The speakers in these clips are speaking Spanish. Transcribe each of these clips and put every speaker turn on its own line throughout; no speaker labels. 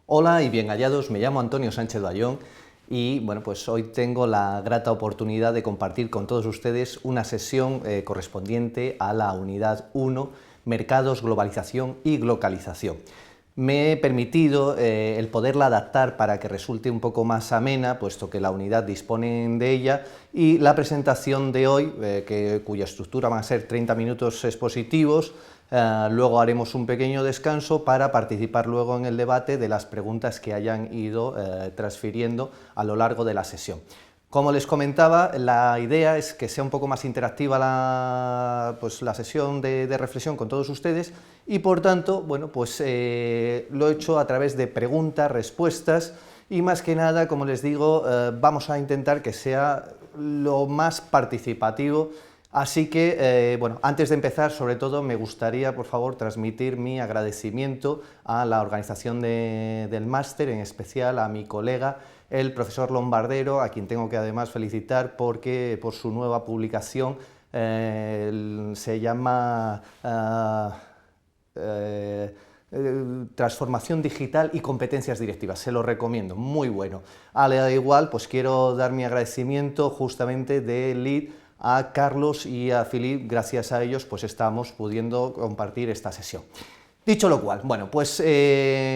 Hola y bien hallados, me llamo Antonio Sánchez Bayón y bueno, pues hoy tengo la grata oportunidad de compartir con todos ustedes una sesión correspondiente a la unidad 1, Mercados, Globalización y Glocalización. Me he permitido el poderla adaptar para que resulte un poco más amena, puesto que la unidad dispone de ella, y la presentación de hoy, cuya estructura van a ser 30 minutos expositivos, luego haremos un pequeño descanso para participar luego en el debate de las preguntas que hayan ido transfiriendo a lo largo de la sesión. Como les comentaba, la idea es que sea un poco más interactiva la sesión de reflexión con todos ustedes y, por tanto, bueno, pues lo he hecho a través de preguntas, respuestas y, más que nada, como les digo, vamos a intentar que sea lo más participativo. Así que, bueno, antes de empezar, sobre todo, me gustaría, por favor, transmitir mi agradecimiento a la organización del máster, en especial a mi colega, el profesor Lombardero, a quien tengo que además felicitar por su nueva publicación, se llama Transformación Digital y Competencias Directivas, se lo recomiendo, muy bueno. Al igual, pues quiero dar mi agradecimiento justamente de lead a Carlos y a Filip, gracias a ellos pues estamos pudiendo compartir esta sesión. Dicho lo cual, bueno, pues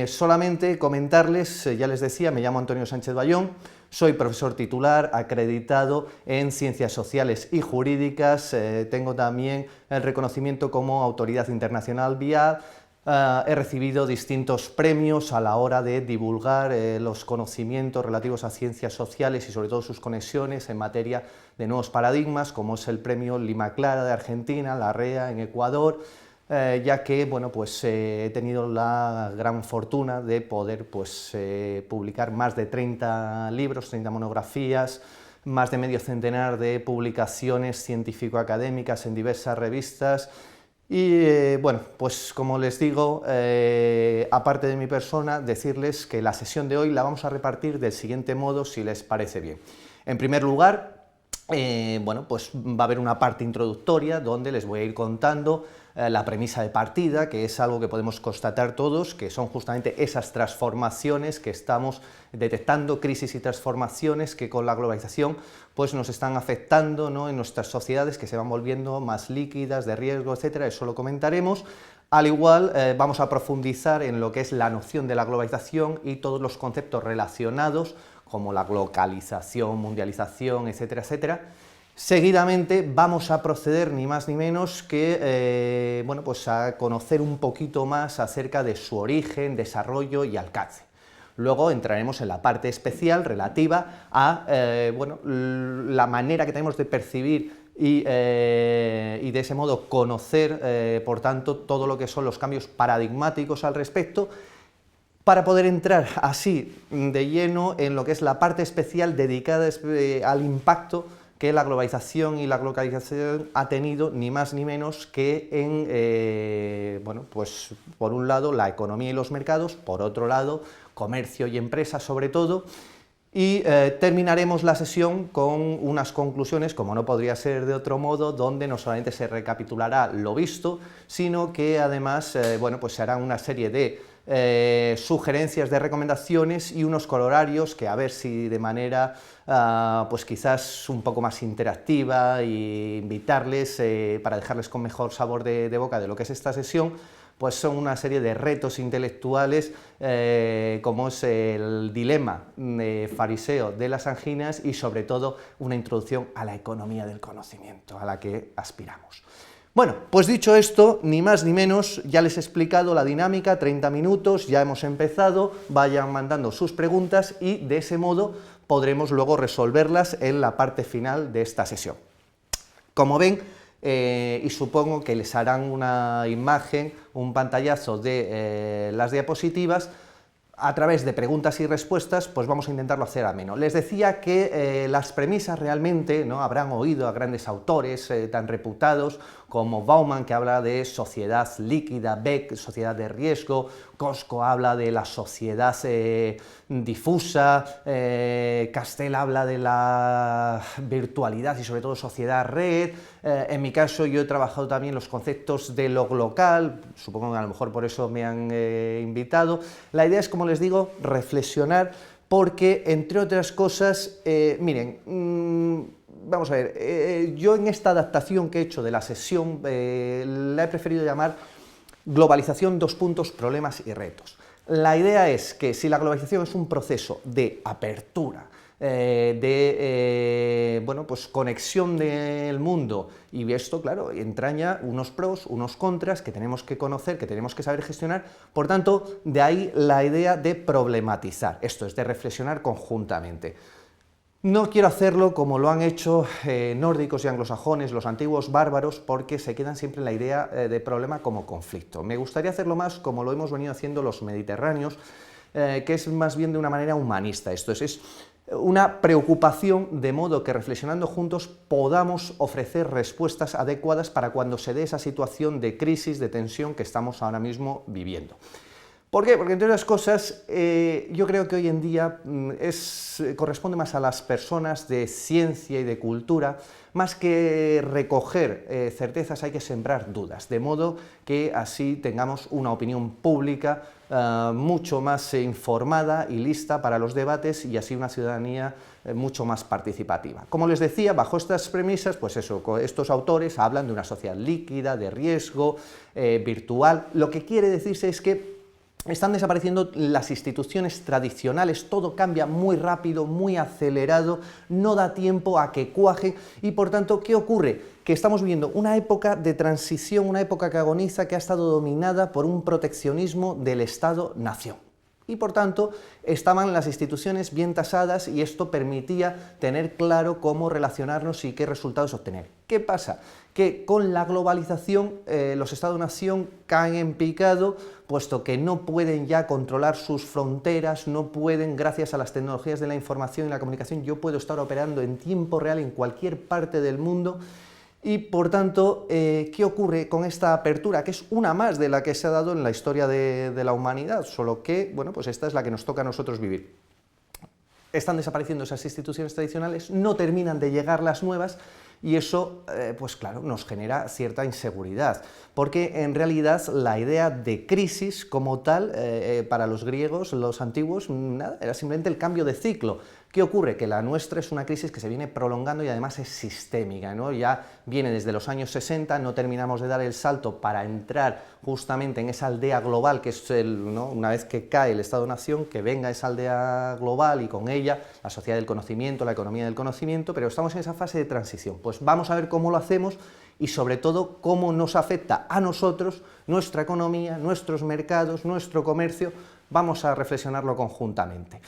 solamente comentarles, ya les decía, me llamo Antonio Sánchez Bayón, soy profesor titular acreditado en Ciencias Sociales y Jurídicas, tengo también el reconocimiento como Autoridad Internacional BIA, he recibido distintos premios a la hora de divulgar los conocimientos relativos a ciencias sociales y sobre todo sus conexiones en materia de nuevos paradigmas, como es el premio Lima Clara de Argentina, la REA en Ecuador, ya que bueno, pues, he tenido la gran fortuna de poder pues, publicar más de 30 libros, 30 monografías, más de medio centenar de publicaciones científico-académicas en diversas revistas. Y bueno, pues como les digo, aparte de mi persona, decirles que la sesión de hoy la vamos a repartir del siguiente modo, si les parece bien. En primer lugar, bueno, pues va a haber una parte introductoria donde les voy a ir contando la premisa de partida, que es algo que podemos constatar todos, que son justamente esas transformaciones que estamos detectando, crisis y transformaciones que con la globalización pues nos están afectando, ¿no?, en nuestras sociedades, que se van volviendo más líquidas, de riesgo, etcétera. Eso lo comentaremos. Al igual, vamos a profundizar en lo que es la noción de la globalización y todos los conceptos relacionados, como la globalización, mundialización, etcétera, etcétera. Seguidamente vamos a proceder ni más ni menos que bueno, pues a conocer un poquito más acerca de su origen, desarrollo y alcance. Luego entraremos en la parte especial relativa a bueno, la manera que tenemos de percibir y de ese modo conocer, por tanto, todo lo que son los cambios paradigmáticos al respecto, para poder entrar así de lleno en lo que es la parte especial dedicada al impacto que la globalización y la globalización ha tenido ni más ni menos que en, bueno, pues por un lado la economía y los mercados, por otro lado comercio y empresas sobre todo, y terminaremos la sesión con unas conclusiones, como no podría ser de otro modo, donde no solamente se recapitulará lo visto, sino que además bueno, pues se hará una serie de sugerencias de recomendaciones y unos corolarios que a ver si de manera pues quizás un poco más interactiva e invitarles para dejarles con mejor sabor de boca de lo que es esta sesión, pues son una serie de retos intelectuales como es el dilema fariseo de las anginas y sobre todo una introducción a la economía del conocimiento a la que aspiramos. Bueno, pues dicho esto, ni más ni menos, ya les he explicado la dinámica, 30 minutos, ya hemos empezado, vayan mandando sus preguntas y de ese modo podremos luego resolverlas en la parte final de esta sesión. Como ven, y supongo que les harán una imagen, un pantallazo de las diapositivas, a través de preguntas y respuestas, pues vamos a intentarlo hacer ameno. Les decía que las premisas realmente, ¿no?, habrán oído a grandes autores tan reputados como Bauman, que habla de sociedad líquida, Beck, sociedad de riesgo, Costco habla de la sociedad difusa, Castell habla de la virtualidad y sobre todo sociedad red. En mi caso yo he trabajado también los conceptos de lo local, supongo que a lo mejor por eso me han invitado. La idea es, como les digo, reflexionar, porque, entre otras cosas, miren, vamos a ver, yo en esta adaptación que he hecho de la sesión la he preferido llamar globalización, problemas y retos. La idea es que si la globalización es un proceso de apertura, bueno, pues conexión del mundo, y esto, claro, entraña unos pros, unos contras que tenemos que conocer, que tenemos que saber gestionar, por tanto, de ahí la idea de problematizar, esto es, de reflexionar conjuntamente. No quiero hacerlo como lo han hecho nórdicos y anglosajones, los antiguos bárbaros, porque se quedan siempre en la idea de problema como conflicto. Me gustaría hacerlo más como lo hemos venido haciendo los mediterráneos, que es más bien de una manera humanista. Esto es una preocupación, de modo que reflexionando juntos podamos ofrecer respuestas adecuadas para cuando se dé esa situación de crisis, de tensión que estamos ahora mismo viviendo. ¿Por qué? Porque, entre otras cosas, yo creo que hoy en día corresponde más a las personas de ciencia y de cultura, más que recoger certezas, hay que sembrar dudas, de modo que así tengamos una opinión pública mucho más informada y lista para los debates, y así una ciudadanía mucho más participativa. Como les decía, bajo estas premisas, pues eso, estos autores hablan de una sociedad líquida, de riesgo, virtual. Lo que quiere decirse es que están desapareciendo las instituciones tradicionales, todo cambia muy rápido, muy acelerado, no da tiempo a que cuaje, y por tanto, ¿qué ocurre? Que estamos viviendo una época de transición, una época que agoniza, que ha estado dominada por un proteccionismo del Estado-nación. Y por tanto, estaban las instituciones bien tasadas y esto permitía tener claro cómo relacionarnos y qué resultados obtener. ¿Qué pasa? Que con la globalización los Estados-nación caen en picado, puesto que no pueden ya controlar sus fronteras, no pueden, gracias a las tecnologías de la información y la comunicación, yo puedo estar operando en tiempo real en cualquier parte del mundo. Y, por tanto, ¿qué ocurre con esta apertura? Que es una más de la que se ha dado en la historia de la humanidad, solo que, bueno, pues esta es la que nos toca a nosotros vivir. Están desapareciendo esas instituciones tradicionales, no terminan de llegar las nuevas, y eso, pues claro, nos genera cierta inseguridad, porque en realidad la idea de crisis como tal, para los griegos, los antiguos, nada, era simplemente el cambio de ciclo. ¿Qué ocurre? Que la nuestra es una crisis que se viene prolongando y además es sistémica, ¿no? Ya viene desde los años 60, no terminamos de dar el salto para entrar justamente en esa aldea global, que es ¿no? Una vez que cae el Estado-nación, que venga esa aldea global y con ella la sociedad del conocimiento, la economía del conocimiento, pero estamos en esa fase de transición. Pues vamos a ver cómo lo hacemos y, sobre todo, cómo nos afecta a nosotros, nuestra economía, nuestros mercados, nuestro comercio. Vamos a reflexionarlo conjuntamente.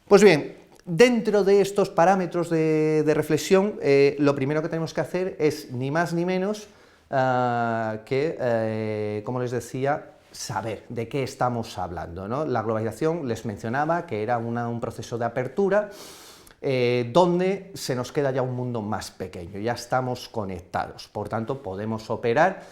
Pues bien, dentro de estos parámetros de reflexión, lo primero que tenemos que hacer es ni más ni menos que, como les decía, saber de qué estamos hablando, ¿no? La globalización, les mencionaba que era un proceso de apertura, donde se nos queda ya un mundo más pequeño, ya estamos conectados, por tanto podemos operar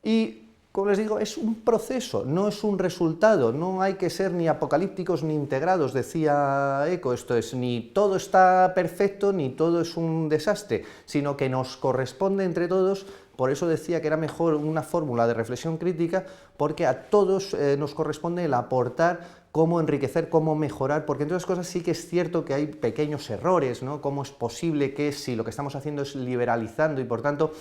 y, como les digo, es un proceso, no es un resultado, no hay que ser ni apocalípticos ni integrados, decía Eco, esto es, ni todo está perfecto ni todo es un desastre, sino que nos corresponde entre todos. Por eso decía que era mejor una fórmula de reflexión crítica, porque a todos nos corresponde el aportar cómo enriquecer, cómo mejorar, porque entre otras cosas sí que es cierto que hay pequeños errores, ¿no? Cómo es posible que, si lo que estamos haciendo es liberalizando y por tanto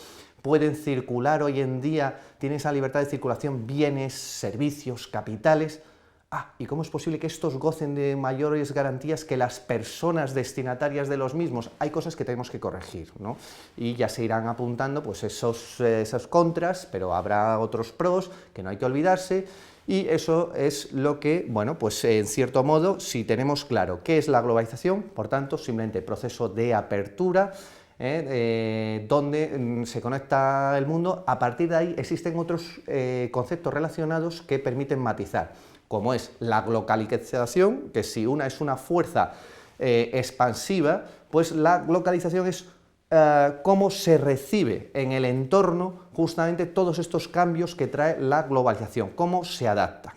pueden circular hoy en día, tienen esa libertad de circulación, bienes, servicios, capitales. ¿Y cómo es posible que estos gocen de mayores garantías que las personas destinatarias de los mismos? Hay cosas que tenemos que corregir, ¿no? Y ya se irán apuntando pues esos contras, pero habrá otros pros que no hay que olvidarse, y eso es lo que, bueno, pues en cierto modo, si tenemos claro qué es la globalización, por tanto, simplemente proceso de apertura, donde se conecta el mundo, a partir de ahí existen otros conceptos relacionados que permiten matizar, como es la glocalización, que si una es una fuerza expansiva, pues la glocalización es cómo se recibe en el entorno justamente todos estos cambios que trae la globalización, cómo se adapta.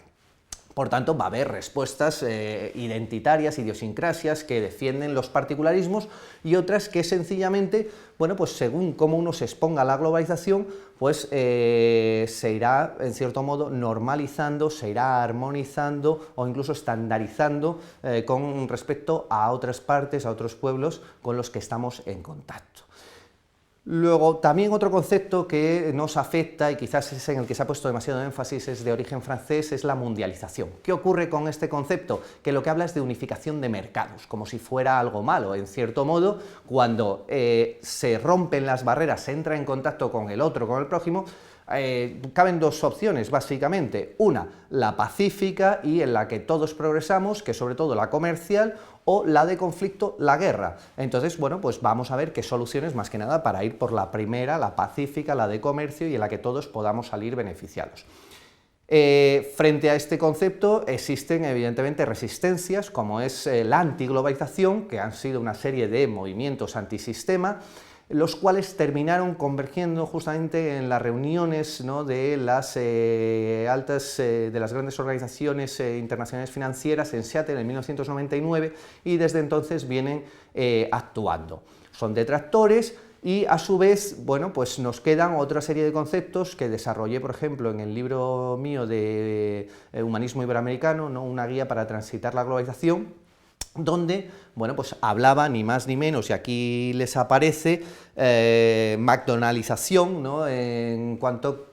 Por tanto, va a haber respuestas identitarias, idiosincrasias que defienden los particularismos y otras que sencillamente, bueno, pues según cómo uno se exponga a la globalización, pues se irá, en cierto modo, normalizando, se irá armonizando o incluso estandarizando con respecto a otras partes, a otros pueblos con los que estamos en contacto. Luego, también otro concepto que nos afecta y quizás es en el que se ha puesto demasiado énfasis, es de origen francés, es la mundialización. ¿Qué ocurre con este concepto? Que lo que habla es de unificación de mercados, como si fuera algo malo, en cierto modo, cuando se rompen las barreras, se entra en contacto con el otro, con el prójimo. Caben dos opciones, básicamente, una, la pacífica y en la que todos progresamos, que sobre todo la comercial, o la de conflicto, la guerra. Entonces, bueno, pues vamos a ver qué soluciones, más que nada, para ir por la primera, la pacífica, la de comercio, y en la que todos podamos salir beneficiados. Frente a este concepto existen evidentemente resistencias, como es la antiglobalización, que han sido una serie de movimientos antisistema, los cuales terminaron convergiendo justamente en las reuniones, ¿no?, de las de las grandes organizaciones internacionales financieras en Seattle en 1999 y desde entonces vienen actuando. Son detractores y a su vez, bueno, pues nos quedan otra serie de conceptos que desarrollé, por ejemplo, en el libro mío de Humanismo Iberoamericano, ¿no?, una guía para transitar la globalización, donde, bueno, pues hablaba ni más ni menos, y aquí les aparece, McDonaldización, ¿no?, en cuanto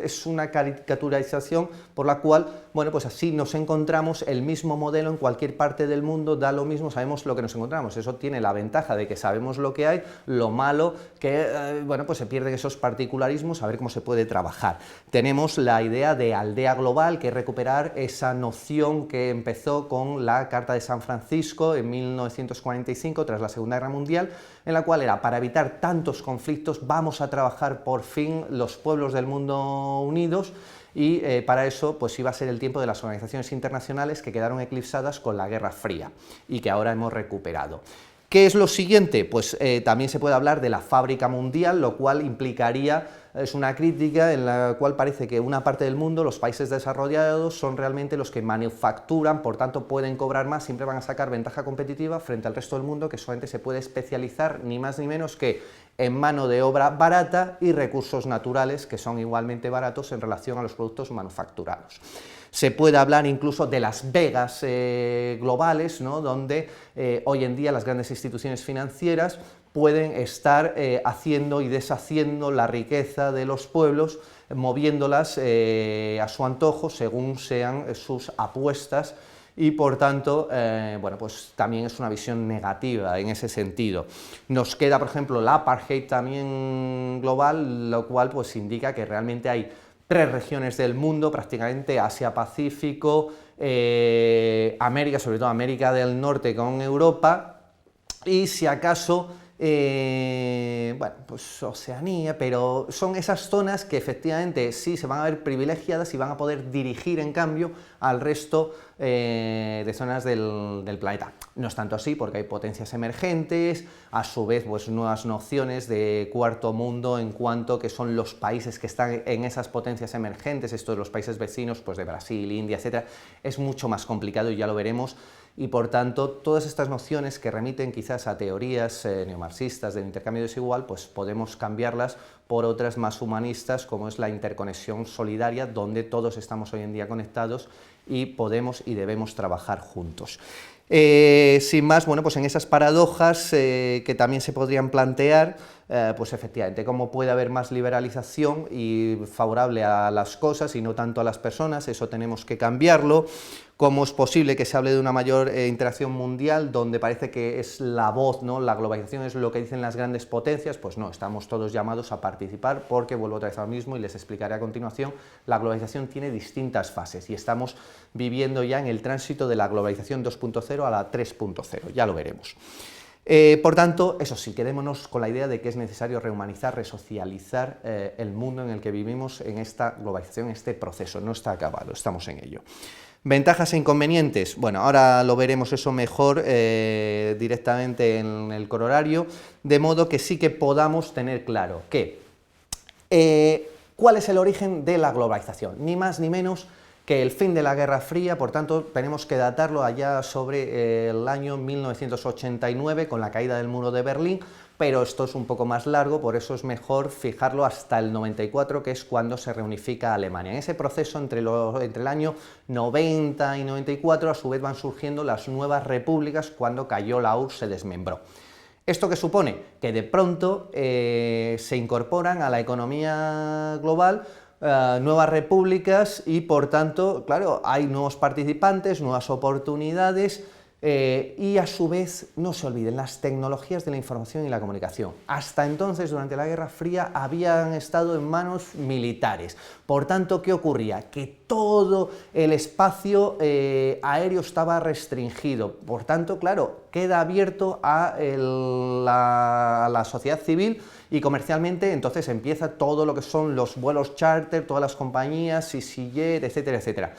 es una caricaturización por la cual, bueno, pues así nos encontramos el mismo modelo en cualquier parte del mundo, da lo mismo, sabemos lo que nos encontramos. Eso tiene la ventaja de que sabemos lo que hay, lo malo que, bueno, pues se pierden esos particularismos, a ver cómo se puede trabajar. Tenemos la idea de aldea global, que es recuperar esa noción que empezó con la Carta de San Francisco en 1945, tras la Segunda Guerra Mundial, en la cual era, para evitar tantos conflictos, vamos a trabajar por fin los pueblos del mundo unidos, y para eso pues iba a ser el tiempo de las organizaciones internacionales que quedaron eclipsadas con la Guerra Fría y que ahora hemos recuperado. ¿Qué es lo siguiente? Pues también se puede hablar de la fábrica mundial, lo cual implicaría, es una crítica en la cual parece que una parte del mundo, los países desarrollados, son realmente los que manufacturan, por tanto pueden cobrar más, siempre van a sacar ventaja competitiva frente al resto del mundo, que solamente se puede especializar ni más ni menos que en mano de obra barata y recursos naturales, que son igualmente baratos en relación a los productos manufacturados. Se puede hablar incluso de las Vegas globales, ¿no?, donde hoy en día las grandes instituciones financieras pueden estar haciendo y deshaciendo la riqueza de los pueblos, moviéndolas a su antojo según sean sus apuestas, y por tanto, bueno, pues también es una visión negativa en ese sentido. Nos queda, por ejemplo, la apartheid también global, lo cual pues indica que realmente hay tres regiones del mundo, prácticamente Asia-Pacífico, América, sobre todo América del Norte con Europa, y si acaso, bueno, pues Oceanía, pero son esas zonas que efectivamente sí se van a ver privilegiadas y van a poder dirigir en cambio al resto de zonas del planeta. No es tanto así, porque hay potencias emergentes, a su vez pues nuevas nociones de cuarto mundo en cuanto que son los países que están en esas potencias emergentes, estos los países vecinos pues de Brasil, India, etc. Es mucho más complicado y ya lo veremos, y por tanto todas estas nociones que remiten quizás a teorías neomarxistas del intercambio desigual, pues podemos cambiarlas por otras más humanistas, como es la interconexión solidaria, donde todos estamos hoy en día conectados y podemos y debemos trabajar juntos. Sin más, bueno, pues en esas paradojas que también se podrían plantear, pues efectivamente, cómo puede haber más liberalización y favorable a las cosas y no tanto a las personas, eso tenemos que cambiarlo. Cómo es posible que se hable de una mayor interacción mundial, donde parece que es la voz, ¿no?, la globalización es lo que dicen las grandes potencias. Pues no, estamos todos llamados a participar, porque vuelvo otra vez al mismo y les explicaré a continuación, la globalización tiene distintas fases y estamos viviendo ya en el tránsito de la globalización 2.0 a la 3.0, ya lo veremos. Por tanto, eso sí, quedémonos con la idea de que es necesario rehumanizar, resocializar el mundo en el que vivimos en esta globalización, este proceso, no está acabado, estamos en ello. ¿Ventajas e inconvenientes? Bueno, ahora lo veremos eso mejor directamente en el corolario, de modo que sí que podamos tener claro que ¿cuál es el origen de la globalización? Ni más ni menos que el fin de la Guerra Fría, por tanto, tenemos que datarlo allá sobre el año 1989, con la caída del muro de Berlín, pero esto es un poco más largo, por eso es mejor fijarlo hasta el 94, que es cuando se reunifica Alemania. En ese proceso, entre el año 90 y 94, a su vez van surgiendo las nuevas repúblicas, cuando cayó la URSS, se desmembró. ¿Esto qué supone? Que de pronto se incorporan a la economía global nuevas repúblicas y, por tanto, claro, hay nuevos participantes, nuevas oportunidades, y a su vez, no se olviden, las tecnologías de la información y la comunicación. Hasta entonces, durante la Guerra Fría, habían estado en manos militares. Por tanto, ¿qué ocurría? Que todo el espacio aéreo estaba restringido. Por tanto, claro, queda abierto a la sociedad civil, y comercialmente entonces empieza todo lo que son los vuelos charter, todas las compañías, EasyJet, etcétera, etcétera.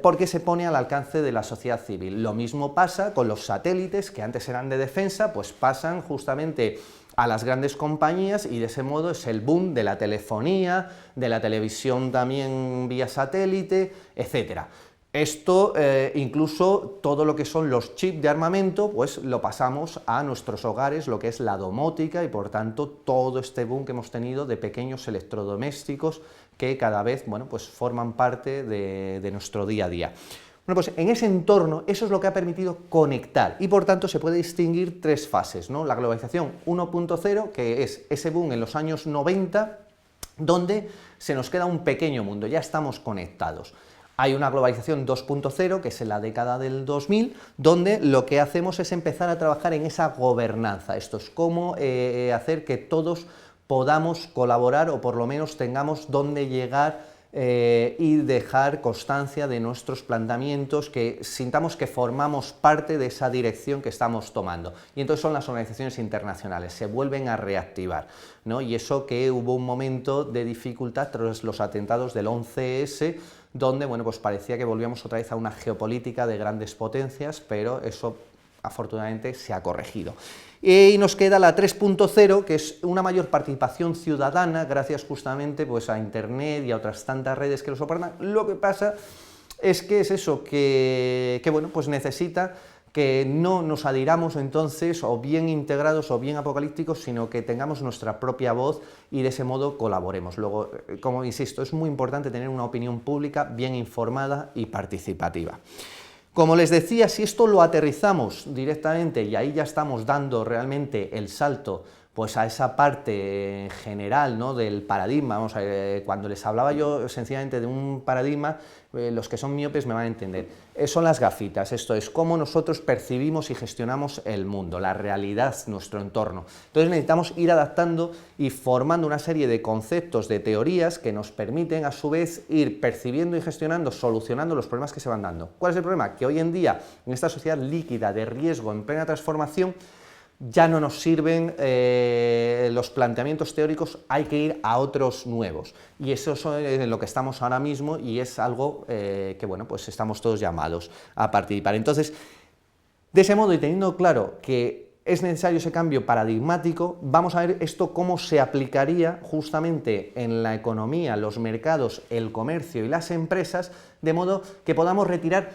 Porque se pone al alcance de la sociedad civil. Lo mismo pasa con los satélites, que antes eran de defensa, pues pasan justamente a las grandes compañías, y de ese modo es el boom de la telefonía, de la televisión también vía satélite, etcétera. Esto, incluso todo lo que son los chips de armamento, pues lo pasamos a nuestros hogares, lo que es la domótica, y por tanto todo este boom que hemos tenido de pequeños electrodomésticos que cada vez, bueno, pues forman parte de nuestro día a día. Bueno, pues en ese entorno, eso es lo que ha permitido conectar, y por tanto se puede distinguir tres fases, ¿no? La globalización 1.0, que es ese boom en los años 90, donde se nos queda un pequeño mundo, ya estamos conectados. Hay una globalización 2.0, que es en la década del 2000, donde lo que hacemos es empezar a trabajar en esa gobernanza. Esto es cómo hacer que todos podamos colaborar, o por lo menos tengamos dónde llegar y dejar constancia de nuestros planteamientos, que sintamos que formamos parte de esa dirección que estamos tomando. Y entonces son las organizaciones internacionales, se vuelven a reactivar, ¿no? Y eso que hubo un momento de dificultad tras los atentados del 11S, donde, bueno, pues parecía que volvíamos otra vez a una geopolítica de grandes potencias, pero eso afortunadamente se ha corregido. Y nos queda la 3.0, que es una mayor participación ciudadana, gracias justamente pues a Internet y a otras tantas redes que lo soportan. Lo que pasa es que es eso, que bueno, pues necesita que no nos adhiramos entonces o bien integrados o bien apocalípticos, sino que tengamos nuestra propia voz y de ese modo colaboremos. Luego, como insisto, es muy importante tener una opinión pública bien informada y participativa. Como les decía, si esto lo aterrizamos directamente, y ahí ya estamos dando realmente el salto pues a esa parte general, ¿no?, del paradigma. Vamos a ver, cuando les hablaba yo sencillamente de un paradigma, los que son miopes me van a entender. Son las gafitas, esto es cómo nosotros percibimos y gestionamos el mundo, la realidad, nuestro entorno. Entonces necesitamos ir adaptando y formando una serie de conceptos, de teorías que nos permiten a su vez ir percibiendo y gestionando, solucionando los problemas que se van dando. ¿Cuál es el problema? Que hoy en día, en esta sociedad líquida, de riesgo, en plena transformación, ya no nos sirven los planteamientos teóricos, hay que ir a otros nuevos, y eso es en lo que estamos ahora mismo, y es algo que, bueno, pues estamos todos llamados a participar. Entonces, de ese modo, y teniendo claro que es necesario ese cambio paradigmático, vamos a ver esto cómo se aplicaría justamente en la economía, los mercados, el comercio y las empresas, de modo que podamos retirar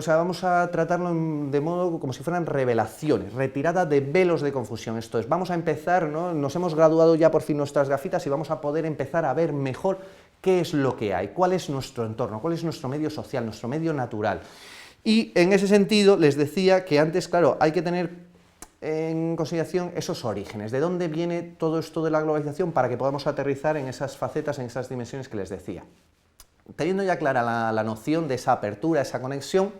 vamos a tratarlo de modo como si fueran revelaciones, retirada de velos de confusión. Esto es, vamos a empezar, ¿no? Nos hemos graduado ya por fin nuestras gafitas y vamos a poder empezar a ver mejor qué es lo que hay, cuál es nuestro entorno, cuál es nuestro medio social, nuestro medio natural. Y en ese sentido les decía que antes, claro, hay que tener en consideración esos orígenes, de dónde viene todo esto de la globalización, para que podamos aterrizar en esas facetas, en esas dimensiones que les decía. Teniendo ya clara la noción de esa apertura, esa conexión,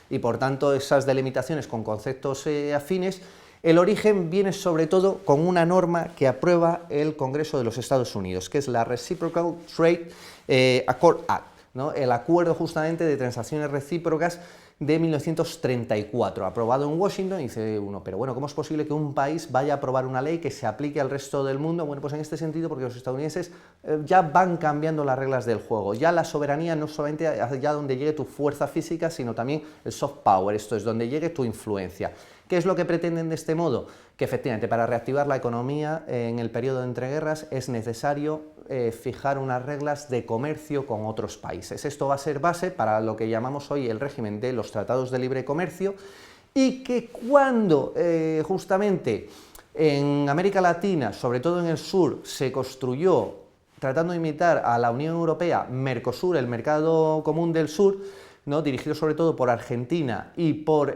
y por tanto esas delimitaciones con conceptos afines, el origen viene sobre todo con una norma que aprueba el Congreso de los Estados Unidos, que es la Reciprocal Trade Accord Act, ¿no? El acuerdo justamente de transacciones recíprocas de 1934, aprobado en Washington. Y dice uno, pero bueno, ¿cómo es posible que un país vaya a aprobar una ley que se aplique al resto del mundo? Bueno, pues en este sentido, porque los estadounidenses ya van cambiando las reglas del juego, ya la soberanía no solamente allá donde llegue tu fuerza física, sino también el soft power, esto es, donde llegue tu influencia. ¿Qué es lo que pretenden de este modo? Que efectivamente para reactivar la economía en el periodo de entreguerras es necesario fijar unas reglas de comercio con otros países. Esto va a ser base para lo que llamamos hoy el régimen de los tratados de libre comercio, y que cuando justamente en América Latina, sobre todo en el sur, se construyó, tratando de imitar a la Unión Europea, Mercosur, el mercado común del sur, ¿no?, dirigido sobre todo por Argentina y por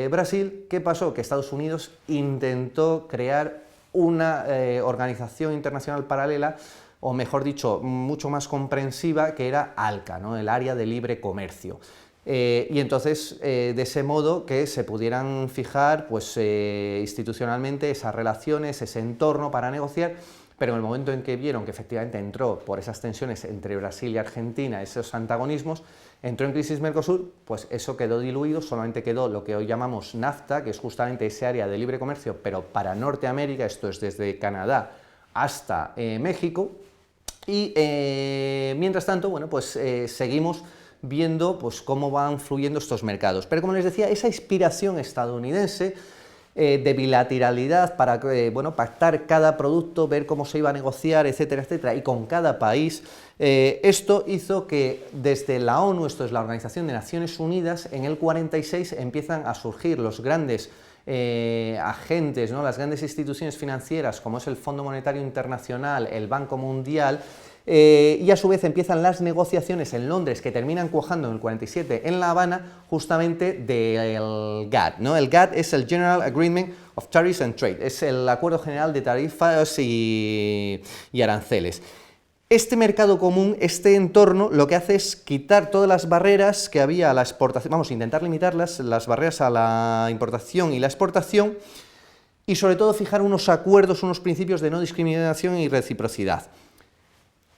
Brasil, ¿qué pasó? Que Estados Unidos intentó crear una organización internacional paralela, o mejor dicho, mucho más comprensiva, que era ALCA, ¿no?, el Área de Libre Comercio. Y entonces, de ese modo, que se pudieran fijar pues, institucionalmente esas relaciones, ese entorno para negociar, pero en el momento en que vieron que efectivamente entró por esas tensiones entre Brasil y Argentina, esos antagonismos, entró en crisis Mercosur, pues eso quedó diluido, solamente quedó lo que hoy llamamos NAFTA, que es justamente ese área de libre comercio, pero para Norteamérica, esto es desde Canadá hasta México, y mientras tanto, bueno, pues seguimos viendo pues, cómo van fluyendo estos mercados. Pero como les decía, esa inspiración estadounidense de bilateralidad para bueno, pactar cada producto, ver cómo se iba a negociar, etcétera, etcétera, y con cada país, esto hizo que desde la ONU, esto es la Organización de Naciones Unidas, en el 46 empiezan a surgir los grandes agentes, ¿no?, las grandes instituciones financieras, como es el Fondo Monetario Internacional, el Banco Mundial, y a su vez empiezan las negociaciones en Londres, que terminan cuajando en el 47 en La Habana, justamente del GATT, ¿no? El GATT es el General Agreement of Tariffs and Trade, es el Acuerdo General de Tarifas y Aranceles. Este mercado común, este entorno, lo que hace es quitar todas las barreras que había a la exportación, vamos a intentar limitarlas, las barreras a la importación y la exportación, y sobre todo fijar unos acuerdos, unos principios de no discriminación y reciprocidad.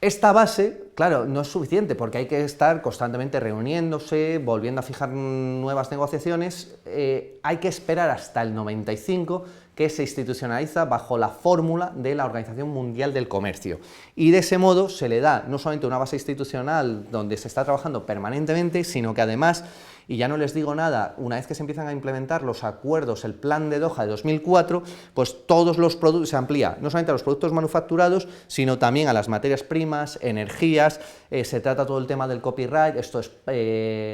Esta base, claro, no es suficiente porque hay que estar constantemente reuniéndose, volviendo a fijar nuevas negociaciones, hay que esperar hasta el 95 que se institucionaliza bajo la fórmula de la Organización Mundial del Comercio, y de ese modo se le da no solamente una base institucional donde se está trabajando permanentemente, sino que además, y ya no les digo nada, una vez que se empiezan a implementar los acuerdos, el Plan de Doha de 2004, pues todos los productos, se amplía no solamente a los productos manufacturados, sino también a las materias primas, energías, se trata todo el tema del copyright, esto es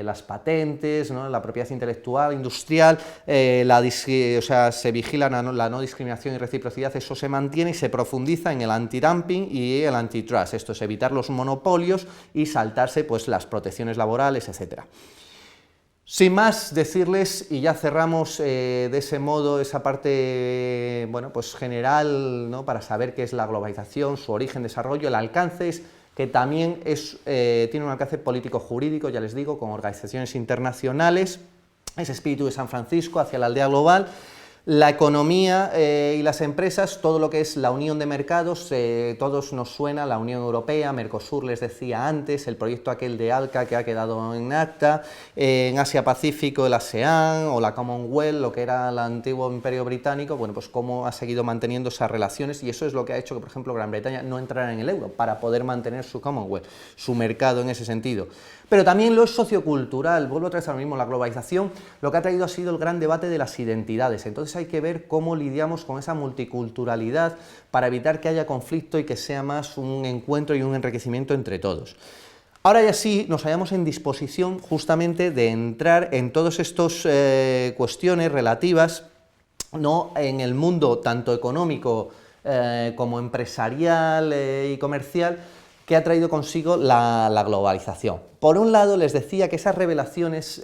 las patentes, ¿no?, la propiedad intelectual, industrial, o sea, se vigila la no discriminación y reciprocidad, eso se mantiene y se profundiza en el antidumping y el antitrust, esto es evitar los monopolios y saltarse pues las protecciones laborales, etcétera. Sin más, decirles, y ya cerramos de ese modo esa parte bueno, pues general, ¿no?, para saber qué es la globalización, su origen, desarrollo, el alcance es que también tiene un alcance político-jurídico, ya les digo, con organizaciones internacionales, ese espíritu de San Francisco hacia la aldea global. La economía y las empresas, todo lo que es la unión de mercados, todos nos suena la Unión Europea, Mercosur, les decía antes, el proyecto aquel de ALCA que ha quedado en acta, en Asia-Pacífico el ASEAN o la Commonwealth, lo que era el antiguo Imperio Británico, bueno, pues cómo ha seguido manteniendo esas relaciones, y eso es lo que ha hecho que, por ejemplo, Gran Bretaña no entrara en el euro, para poder mantener su Commonwealth, su mercado en ese sentido. Pero también lo es sociocultural, vuelvo otra vez a lo mismo, la globalización lo que ha traído ha sido el gran debate de las identidades, entonces hay que ver cómo lidiamos con esa multiculturalidad para evitar que haya conflicto y que sea más un encuentro y un enriquecimiento entre todos. Ahora ya sí nos hallamos en disposición justamente de entrar en todas estas cuestiones relativas, ¿no?, en el mundo tanto económico como empresarial y comercial, que ha traído consigo la globalización. Por un lado, les decía que esas revelaciones,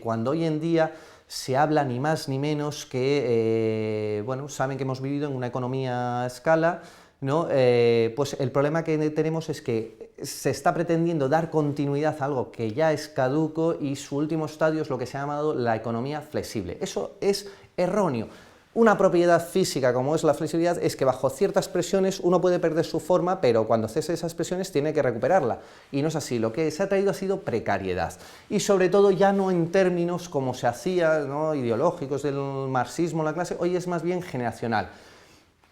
cuando hoy en día se habla ni más ni menos que, bueno, saben que hemos vivido en una economía a escala, ¿no? Pues el problema que tenemos es que se está pretendiendo dar continuidad a algo que ya es caduco, y su último estadio es lo que se ha llamado la economía flexible. Eso es erróneo. Una propiedad física como es la flexibilidad es que bajo ciertas presiones uno puede perder su forma, pero cuando cese esas presiones tiene que recuperarla, y no es así. Lo que se ha traído ha sido precariedad, y sobre todo ya no en términos como se hacía, ¿no?, ideológicos del marxismo, la clase, hoy es más bien generacional.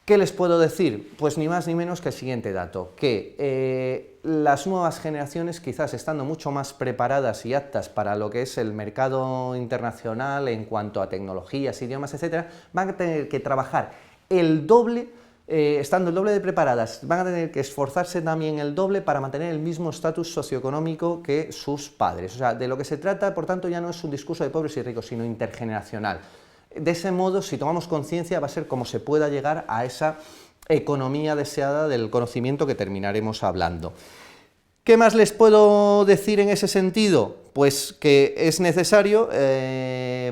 ¿Qué les puedo decir? Pues ni más ni menos que el siguiente dato, que las nuevas generaciones, quizás estando mucho más preparadas y aptas para lo que es el mercado internacional en cuanto a tecnologías, idiomas, etcétera, van a tener que trabajar el doble, estando el doble de preparadas, van a tener que esforzarse también el doble para mantener el mismo estatus socioeconómico que sus padres. O sea, de lo que se trata, por tanto, ya no es un discurso de pobres y ricos, sino intergeneracional. De ese modo, si tomamos conciencia, va a ser como se pueda llegar a esa economía deseada del conocimiento que terminaremos hablando. ¿Qué más les puedo decir en ese sentido? Pues que es necesario,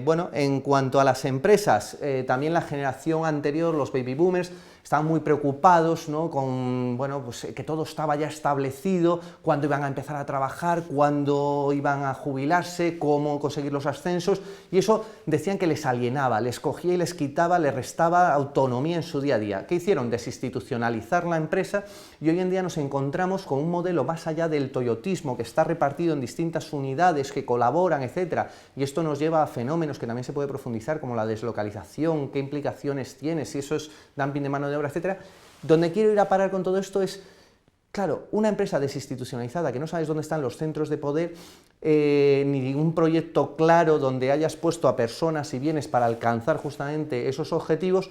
bueno, en cuanto a las empresas, también la generación anterior, los baby boomers, estaban muy preocupados, ¿no?, con, bueno, pues que todo estaba ya establecido, cuándo iban a empezar a trabajar, cuándo iban a jubilarse, cómo conseguir los ascensos, y eso decían que les alienaba, les cogía y les quitaba, les restaba autonomía en su día a día. ¿Qué hicieron? Desinstitucionalizar la empresa, y hoy en día nos encontramos con un modelo más allá del toyotismo, que está repartido en distintas unidades que colaboran, etcétera, y esto nos lleva a fenómenos que también se puede profundizar, como la deslocalización, qué implicaciones tiene, si eso es dumping de mano de obra, etcétera. Donde quiero ir a parar con todo esto es, claro, una empresa desinstitucionalizada que no sabes dónde están los centros de poder, ni ningún proyecto claro donde hayas puesto a personas y bienes para alcanzar justamente esos objetivos.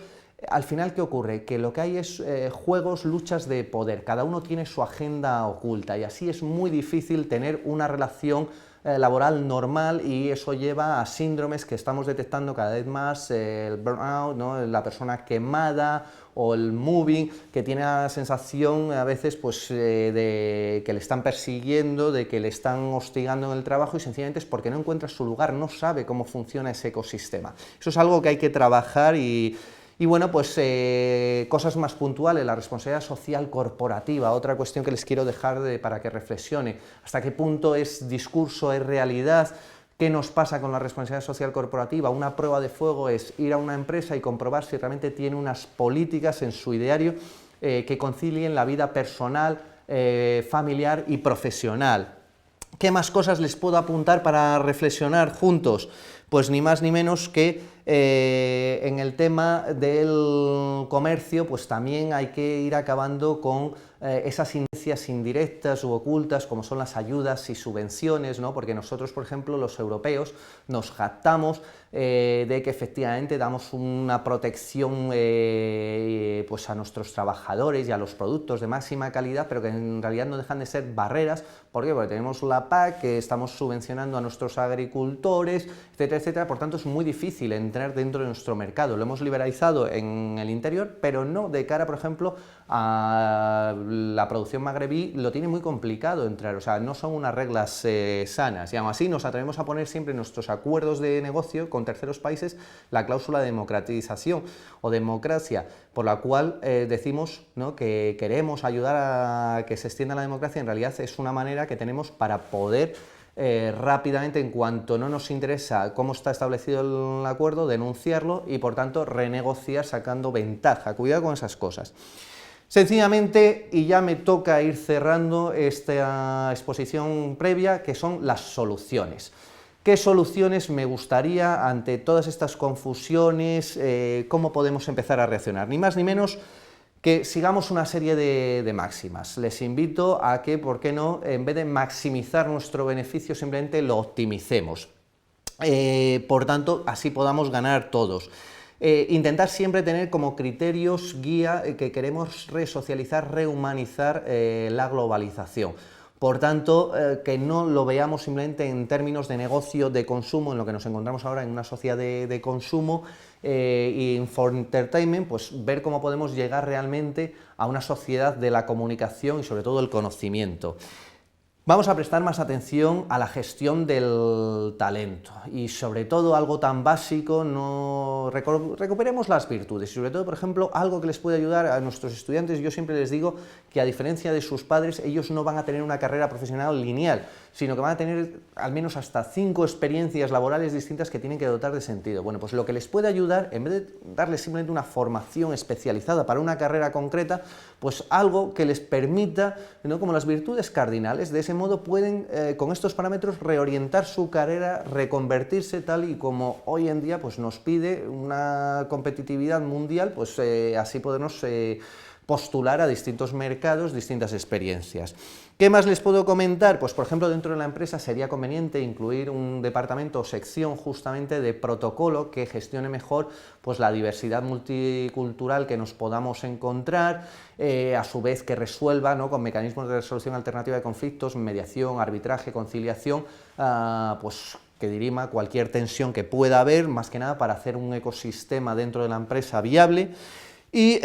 Al final, ¿qué ocurre? Que lo que hay es juegos, luchas de poder, cada uno tiene su agenda oculta y así es muy difícil tener una relación laboral normal, y eso lleva a síndromes que estamos detectando cada vez más, el burnout, ¿no?, la persona quemada, o el moving, que tiene la sensación a veces pues, de que le están persiguiendo, de que le están hostigando en el trabajo, y sencillamente es porque no encuentra su lugar, no sabe cómo funciona ese ecosistema. Eso es algo que hay que trabajar y bueno, pues cosas más puntuales, la responsabilidad social corporativa, otra cuestión que les quiero dejar para que reflexione. ¿Hasta qué punto es discurso, es realidad? ¿Qué nos pasa con la responsabilidad social corporativa? Una prueba de fuego es ir a una empresa y comprobar si realmente tiene unas políticas en su ideario que concilien la vida personal, familiar y profesional. ¿Qué más cosas les puedo apuntar para reflexionar juntos? Pues ni más ni menos que en el tema del comercio, pues también hay que ir acabando con esas inercias indirectas u ocultas, como son las ayudas y subvenciones, ¿no? Porque nosotros, por ejemplo, los europeos, nos jactamos de que efectivamente damos una protección pues a nuestros trabajadores y a los productos de máxima calidad, pero que en realidad no dejan de ser barreras. ¿Por qué? Porque tenemos la PAC, que estamos subvencionando a nuestros agricultores, etcétera, etcétera. Por tanto, es muy difícil entrar dentro de nuestro mercado. Lo hemos liberalizado en el interior, pero no de cara, por ejemplo, a la producción magrebí. Lo tiene muy complicado entrar, o sea, no son unas reglas sanas, y aún así nos atrevemos a poner siempre en nuestros acuerdos de negocio con terceros países la cláusula de democratización o democracia, por la cual decimos, ¿no?, que queremos ayudar a que se extienda la democracia. En realidad es una manera que tenemos para poder rápidamente, en cuanto no nos interesa cómo está establecido el acuerdo, denunciarlo y por tanto renegociar sacando ventaja. Cuidado con esas cosas. Sencillamente, y ya me toca ir cerrando esta exposición previa, que son las soluciones. ¿Qué soluciones me gustaría ante todas estas confusiones? ¿Cómo podemos empezar a reaccionar? Ni más ni menos que sigamos una serie de máximas. Les invito a que, ¿por qué no?, en vez de maximizar nuestro beneficio, simplemente lo optimicemos. Por tanto, así podamos ganar todos. Intentar siempre tener como criterios guía que queremos resocializar, rehumanizar la globalización. Por tanto, que no lo veamos simplemente en términos de negocio, de consumo, en lo que nos encontramos ahora en una sociedad de consumo, y for entertainment, pues ver cómo podemos llegar realmente a una sociedad de la comunicación y sobre todo el conocimiento. Vamos a prestar más atención a la gestión del talento y sobre todo algo tan básico, recuperemos las virtudes y sobre todo, por ejemplo, algo que les puede ayudar a nuestros estudiantes. Yo siempre les digo que, a diferencia de sus padres, ellos no van a tener una carrera profesional lineal, sino que van a tener al menos hasta 5 experiencias laborales distintas que tienen que dotar de sentido. Bueno, pues lo que les puede ayudar, en vez de darles simplemente una formación especializada para una carrera concreta, pues algo que les permita, ¿no?, como las virtudes cardinales, de ese modo pueden, con estos parámetros, reorientar su carrera, reconvertirse tal y como hoy en día pues, nos pide una competitividad mundial, pues así podernos postular a distintos mercados, distintas experiencias. ¿Qué más les puedo comentar? Pues por ejemplo dentro de la empresa sería conveniente incluir un departamento o sección justamente de protocolo que gestione mejor pues, la diversidad multicultural que nos podamos encontrar, a su vez que resuelva, ¿no?, con mecanismos de resolución alternativa de conflictos, mediación, arbitraje, conciliación, pues que dirima cualquier tensión que pueda haber, más que nada para hacer un ecosistema dentro de la empresa viable. Y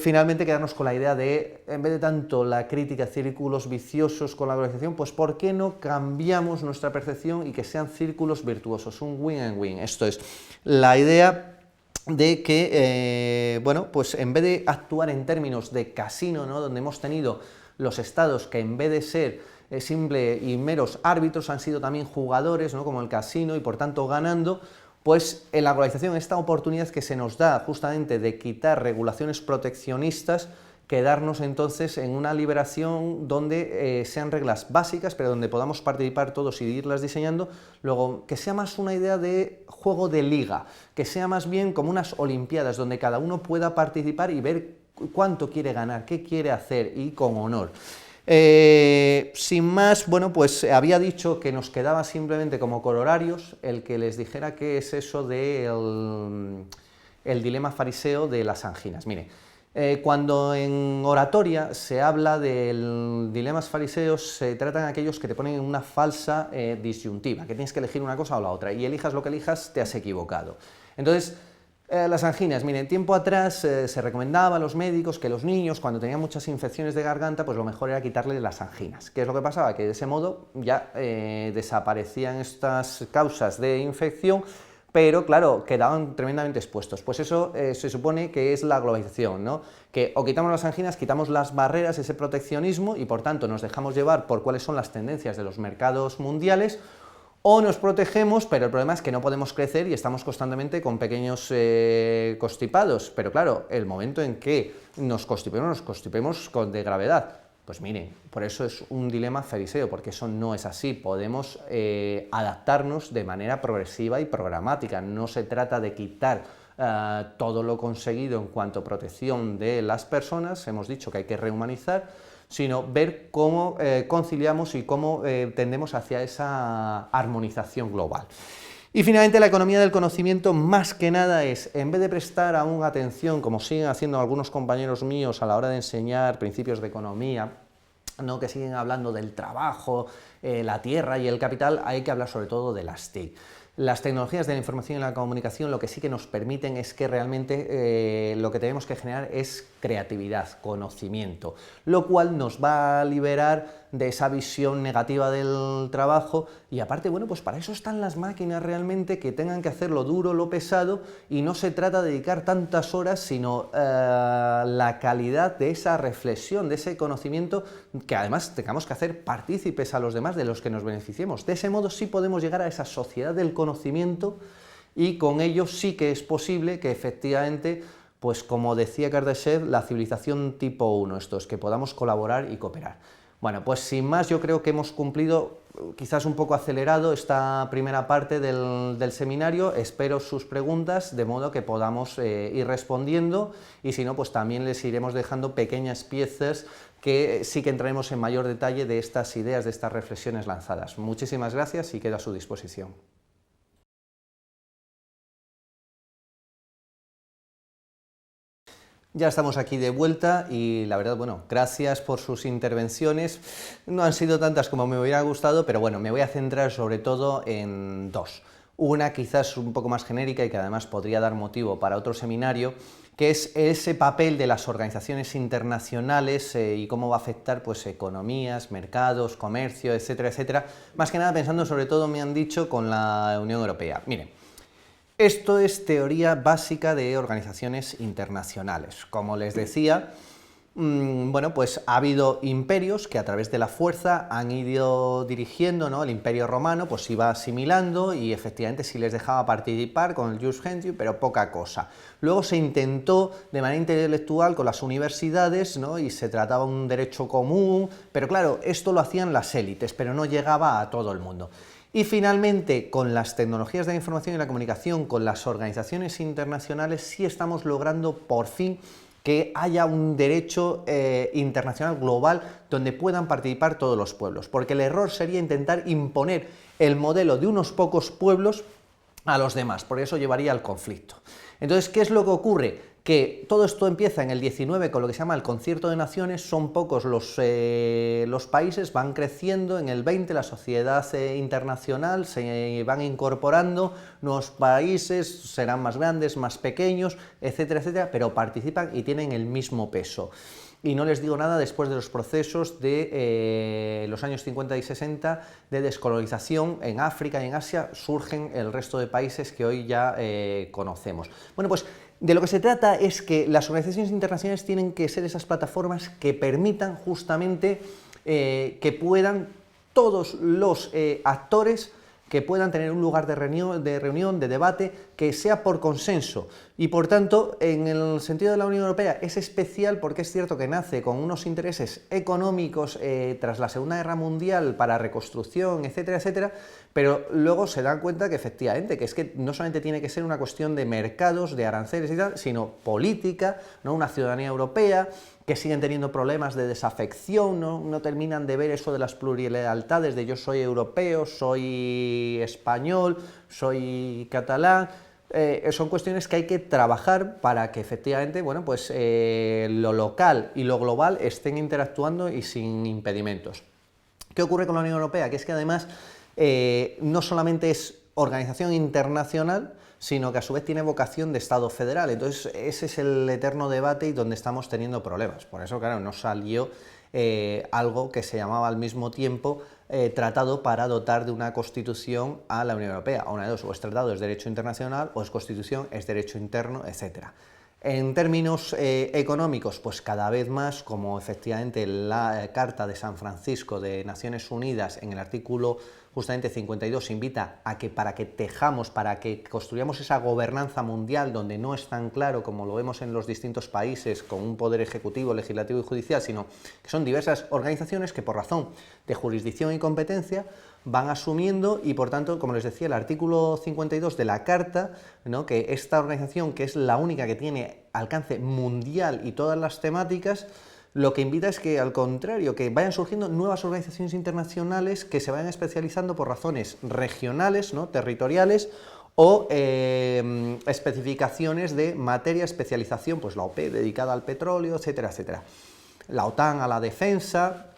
finalmente quedarnos con la idea de, en vez de tanto la crítica, círculos viciosos con la globalización, pues ¿por qué no cambiamos nuestra percepción y que sean círculos virtuosos, un win and win? Esto es, la idea de que, bueno, pues en vez de actuar en términos de casino, ¿no?, donde hemos tenido los estados que en vez de ser simple y meros árbitros han sido también jugadores, ¿no?, como el casino, y por tanto ganando, pues en la globalización esta oportunidad que se nos da justamente de quitar regulaciones proteccionistas, quedarnos entonces en una liberación donde sean reglas básicas, pero donde podamos participar todos y irlas diseñando, luego que sea más una idea de juego de liga, que sea más bien como unas olimpiadas, donde cada uno pueda participar y ver cuánto quiere ganar, qué quiere hacer y con honor. Sin más, bueno, pues había dicho que nos quedaba simplemente como corolarios el que les dijera qué es eso del el dilema fariseo de las anginas. Mire, cuando en oratoria se habla del dilemas fariseos, se tratan aquellos que te ponen en una falsa disyuntiva, que tienes que elegir una cosa o la otra, y elijas lo que elijas, te has equivocado. Entonces, las anginas, miren, tiempo atrás se recomendaba a los médicos que los niños, cuando tenían muchas infecciones de garganta, pues lo mejor era quitarles las anginas. ¿Qué es lo que pasaba? Que de ese modo ya desaparecían estas causas de infección, pero claro, quedaban tremendamente expuestos. Pues eso se supone que es la globalización, ¿no? Que o quitamos las anginas, quitamos las barreras, ese proteccionismo, y por tanto nos dejamos llevar por cuáles son las tendencias de los mercados mundiales, o nos protegemos, pero el problema es que no podemos crecer y estamos constantemente con pequeños constipados. Pero claro, el momento en que nos constipemos de gravedad. Pues miren, por eso es un dilema fariseo, porque eso no es así. Podemos adaptarnos de manera progresiva y programática. No se trata de quitar todo lo conseguido en cuanto a protección de las personas, hemos dicho que hay que rehumanizar, sino ver cómo conciliamos y cómo tendemos hacia esa armonización global. Y finalmente la economía del conocimiento más que nada es, en vez de prestar aún atención, como siguen haciendo algunos compañeros míos a la hora de enseñar principios de economía, ¿no?, que siguen hablando del trabajo, la tierra y el capital, hay que hablar sobre todo de las TIC. Las tecnologías de la información y la comunicación lo que sí que nos permiten es que realmente lo que tenemos que generar es creatividad, conocimiento, lo cual nos va a liberar de esa visión negativa del trabajo y aparte, bueno, pues para eso están las máquinas realmente, que tengan que hacer lo duro, lo pesado, y no se trata de dedicar tantas horas, sino la calidad de esa reflexión, de ese conocimiento, que además tengamos que hacer partícipes a los demás de los que nos beneficiemos. De ese modo sí podemos llegar a esa sociedad del conocimiento y con ello sí que es posible que efectivamente, pues como decía Kardashev, la civilización tipo 1, esto es, que podamos colaborar y cooperar. Bueno, pues sin más, yo creo que hemos cumplido, quizás un poco acelerado, esta primera parte del seminario. Espero sus preguntas, de modo que podamos ir respondiendo, y si no, pues también les iremos dejando pequeñas piezas que sí que entraremos en mayor detalle de estas ideas, de estas reflexiones lanzadas. Muchísimas gracias y quedo a su disposición. Ya estamos aquí de vuelta y la verdad, bueno, gracias por sus intervenciones. No han sido tantas como me hubiera gustado, pero bueno, me voy a centrar sobre todo en dos. Una quizás un poco más genérica y que además podría dar motivo para otro seminario, que es ese papel de las organizaciones internacionales y cómo va a afectar pues economías, mercados, comercio, etcétera, etcétera. Más que nada pensando sobre todo, me han dicho, con la Unión Europea. Miren, esto es teoría básica de organizaciones internacionales. Como les decía, Bueno, pues ha habido imperios que a través de la fuerza han ido dirigiendo, ¿no? El Imperio Romano pues iba asimilando y efectivamente sí les dejaba participar con el Jus Gentium, pero poca cosa. Luego se intentó de manera intelectual con las universidades, ¿no? Y se trataba un derecho común, pero claro, esto lo hacían las élites, pero no llegaba a todo el mundo. Y finalmente, con las tecnologías de la información y la comunicación, con las organizaciones internacionales, sí estamos logrando por fin que haya un derecho internacional global donde puedan participar todos los pueblos, porque el error sería intentar imponer el modelo de unos pocos pueblos a los demás, por eso llevaría al conflicto. Entonces, ¿qué es lo que ocurre? Que todo esto empieza en el 19 con lo que se llama el Concierto de Naciones, son pocos los países, van creciendo, en el 20 la sociedad internacional se van incorporando, nuevos países serán más grandes, más pequeños, etcétera, etcétera, pero participan y tienen el mismo peso. Y no les digo nada después de los procesos de los años 50 y 60 de descolonización en África y en Asia, surgen el resto de países que hoy ya conocemos. Bueno, pues de lo que se trata es que las organizaciones internacionales tienen que ser esas plataformas que permitan justamente que puedan todos los actores que puedan tener un lugar de reunión, de debate, que sea por consenso. Y por tanto, en el sentido de la Unión Europea es especial porque es cierto que nace con unos intereses económicos tras la Segunda Guerra Mundial para reconstrucción, etcétera, etcétera, pero luego se dan cuenta que efectivamente, que es que no solamente tiene que ser una cuestión de mercados, de aranceles y tal, sino política, ¿no? Una ciudadanía europea, que siguen teniendo problemas de desafección, no terminan de ver eso de las plurilealtades, de yo soy europeo, soy español, soy catalán. Son cuestiones que hay que trabajar para que efectivamente, bueno, pues lo local y lo global estén interactuando y sin impedimentos. ¿Qué ocurre con la Unión Europea? Que es que además no solamente es organización internacional, sino que a su vez tiene vocación de Estado federal. Entonces ese es el eterno debate y donde estamos teniendo problemas. Por eso, claro, no salió algo que se llamaba al mismo tiempo tratado para dotar de una constitución a la Unión Europea. Una de dos, o es tratado, es derecho internacional, o es constitución, es derecho interno, etc. En términos económicos, pues cada vez más, como efectivamente la Carta de San Francisco de Naciones Unidas en el artículo justamente 52 invita a que para que tejamos, para que construyamos esa gobernanza mundial donde no es tan claro como lo vemos en los distintos países con un poder ejecutivo, legislativo y judicial, sino que son diversas organizaciones que por razón de jurisdicción y competencia van asumiendo y por tanto, como les decía, el artículo 52 de la Carta, ¿no? Que esta organización, que es la única que tiene alcance mundial y todas las temáticas, lo que invita es que, al contrario, que vayan surgiendo nuevas organizaciones internacionales que se vayan especializando por razones regionales, ¿no? Territoriales, o especificaciones de materia, especialización, pues la OPE dedicada al petróleo, etcétera, etcétera. La OTAN a la defensa,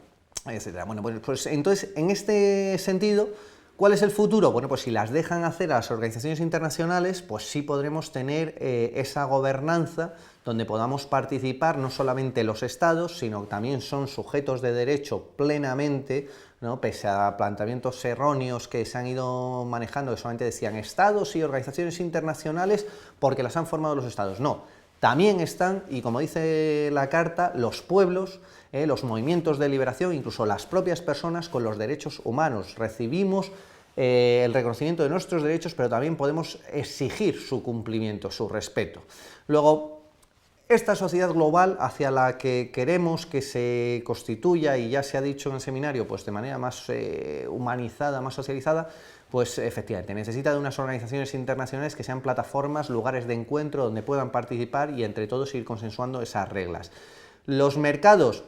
etcétera. Bueno, pues entonces, en este sentido, ¿cuál es el futuro? Bueno, pues si las dejan hacer a las organizaciones internacionales, pues sí podremos tener esa gobernanza donde podamos participar no solamente los estados, sino que también son sujetos de derecho plenamente, ¿no? Pese a planteamientos erróneos que se han ido manejando, que solamente decían estados y organizaciones internacionales porque las han formado los estados. No, también están, y como dice la Carta, los pueblos, los movimientos de liberación, incluso las propias personas con los derechos humanos. Recibimos el reconocimiento de nuestros derechos, pero también podemos exigir su cumplimiento, su respeto. Luego, esta sociedad global hacia la que queremos que se constituya, y ya se ha dicho en el seminario, pues de manera más humanizada, más socializada, pues efectivamente necesita de unas organizaciones internacionales que sean plataformas, lugares de encuentro donde puedan participar y entre todos ir consensuando esas reglas. Los mercados,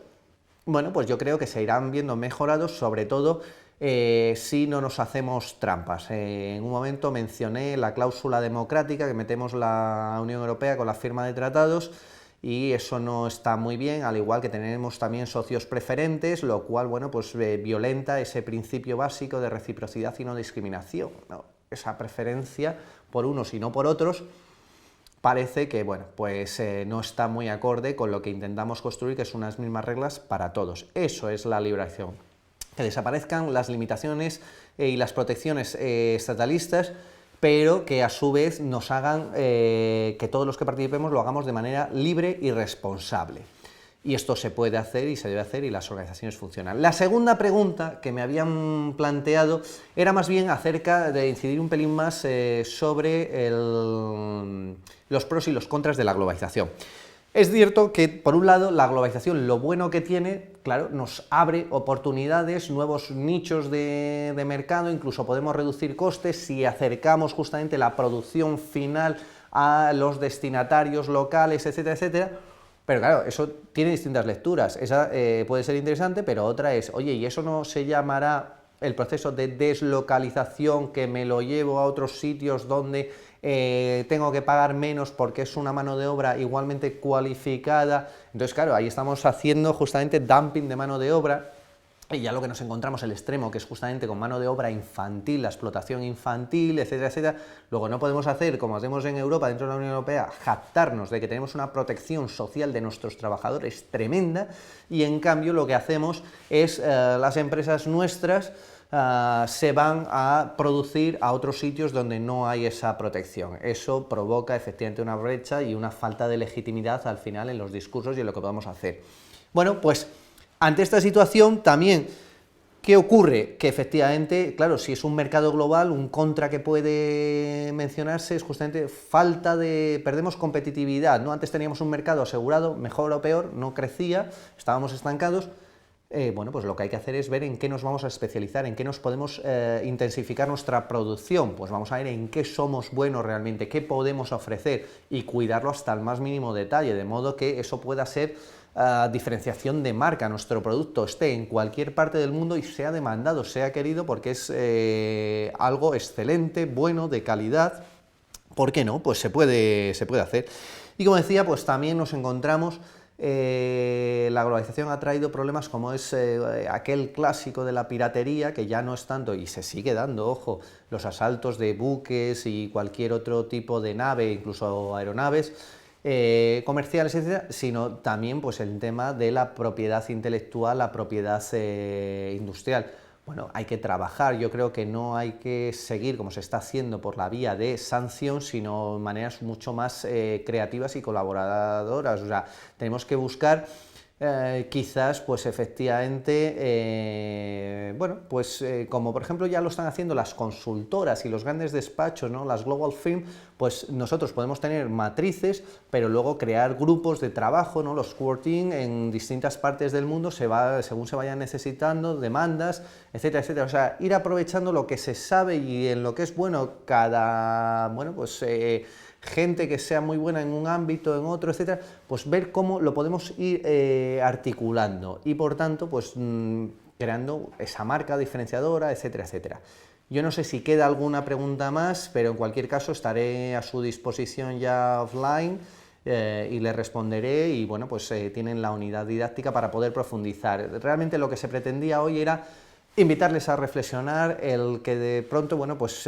bueno, pues yo creo que se irán viendo mejorados, sobre todo si no nos hacemos trampas. En un momento mencioné la cláusula democrática que metemos la Unión Europea con la firma de tratados y eso no está muy bien, al igual que tenemos también socios preferentes, lo cual, bueno, pues violenta ese principio básico de reciprocidad y no discriminación, ¿no? Esa preferencia por unos y no por otros parece que, bueno, pues no está muy acorde con lo que intentamos construir, que son unas mismas reglas para todos. Eso es la liberación. Que desaparezcan las limitaciones y las protecciones estatalistas, pero que a su vez nos hagan que todos los que participemos lo hagamos de manera libre y responsable. y esto se puede hacer y se debe hacer y las organizaciones funcionan. La segunda pregunta que me habían planteado era más bien acerca de incidir un pelín más sobre los pros y los contras de la globalización. Es cierto que, por un lado, la globalización, lo bueno que tiene, claro, nos abre oportunidades, nuevos nichos de mercado, incluso podemos reducir costes si acercamos justamente la producción final a los destinatarios locales, etcétera, etcétera. Pero claro, eso tiene distintas lecturas. Esa puede ser interesante, pero otra es, oye, ¿y eso no se llamará el proceso de deslocalización, que me lo llevo a otros sitios donde tengo que pagar menos porque es una mano de obra igualmente cualificada? Entonces, claro, ahí estamos haciendo justamente dumping de mano de obra, y ya lo que nos encontramos el extremo, que es justamente con mano de obra infantil, la explotación infantil, etcétera, etcétera. Luego no podemos hacer, como hacemos en Europa, dentro de la Unión Europea, jactarnos de que tenemos una protección social de nuestros trabajadores tremenda, y en cambio lo que hacemos es, las empresas nuestras se van a producir a otros sitios donde no hay esa protección. Eso provoca efectivamente una brecha y una falta de legitimidad al final en los discursos y en lo que podemos hacer. Bueno, pues ante esta situación también, ¿qué ocurre? Que efectivamente, claro, si es un mercado global, un contra que puede mencionarse es justamente perdemos competitividad, ¿no? Antes teníamos un mercado asegurado, mejor o peor, no crecía, estábamos estancados. Bueno, pues lo que hay que hacer es ver en qué nos vamos a especializar, en qué nos podemos intensificar nuestra producción. Pues vamos a ver en qué somos buenos realmente, qué podemos ofrecer y cuidarlo hasta el más mínimo detalle, de modo que eso pueda ser diferenciación de marca, nuestro producto esté en cualquier parte del mundo y sea demandado, sea querido, porque es algo excelente, bueno, de calidad. ¿Por qué no? Pues se puede hacer. Y como decía, pues también nos encontramos, la globalización ha traído problemas como es aquel clásico de la piratería, que ya no es tanto, y se sigue dando, ojo, los asaltos de buques y cualquier otro tipo de nave, incluso aeronaves, comerciales, etcétera, sino también pues el tema de la propiedad intelectual, la propiedad industrial. Bueno, hay que trabajar, yo creo que no hay que seguir como se está haciendo por la vía de sanción, sino maneras mucho más creativas y colaboradoras. O sea, tenemos que buscar quizás, pues efectivamente, bueno, pues como por ejemplo ya lo están haciendo las consultoras y los grandes despachos, ¿no? Las global firm, pues nosotros podemos tener matrices, pero luego crear grupos de trabajo, ¿no? Los core team en distintas partes del mundo, según se vayan necesitando, demandas, etcétera, etcétera. O sea, ir aprovechando lo que se sabe y en lo que es bueno bueno, pues gente que sea muy buena en un ámbito, en otro, etcétera, pues ver cómo lo podemos ir articulando y por tanto, pues creando esa marca diferenciadora, etcétera, etcétera. Yo no sé si queda alguna pregunta más, pero en cualquier caso estaré a su disposición ya offline y le responderé, y bueno, pues tienen la unidad didáctica para poder profundizar. Realmente lo que se pretendía hoy era invitarles a reflexionar, el que de pronto, bueno, pues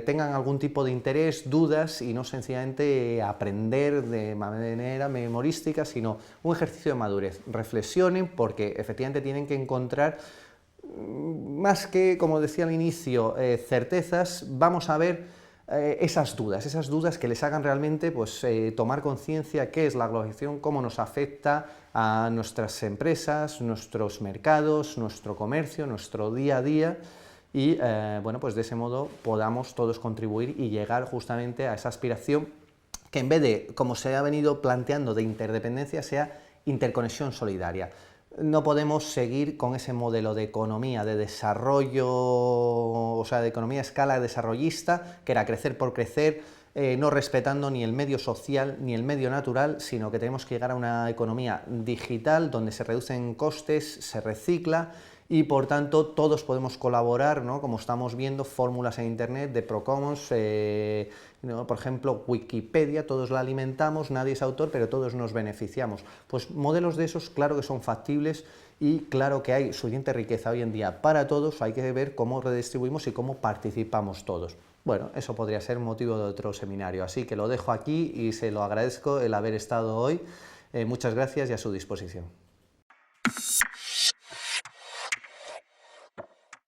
tengan algún tipo de interés, dudas, y no sencillamente aprender de manera memorística, sino un ejercicio de madurez. Reflexionen, porque efectivamente tienen que encontrar, más que, como decía al inicio, certezas, vamos a ver esas dudas que les hagan realmente pues, tomar conciencia qué es la globalización, cómo nos afecta a nuestras empresas, nuestros mercados, nuestro comercio, nuestro día a día, y bueno, pues de ese modo podamos todos contribuir y llegar justamente a esa aspiración que, en vez de, como se ha venido planteando, de interdependencia, sea interconexión solidaria. No podemos seguir con ese modelo de economía de desarrollo, o sea, de economía a escala desarrollista, que era crecer por crecer, no respetando ni el medio social ni el medio natural, sino que tenemos que llegar a una economía digital donde se reducen costes, se recicla y por tanto todos podemos colaborar, ¿no? Como estamos viendo, fórmulas en internet de Procommons, ¿no? Por ejemplo, Wikipedia, todos la alimentamos, nadie es autor, pero todos nos beneficiamos. Pues modelos de esos, claro que son factibles y claro que hay suficiente riqueza hoy en día para todos, hay que ver cómo redistribuimos y cómo participamos todos. Bueno, eso podría ser motivo de otro seminario, así que lo dejo aquí y se lo agradezco el haber estado hoy. Muchas gracias y a su disposición.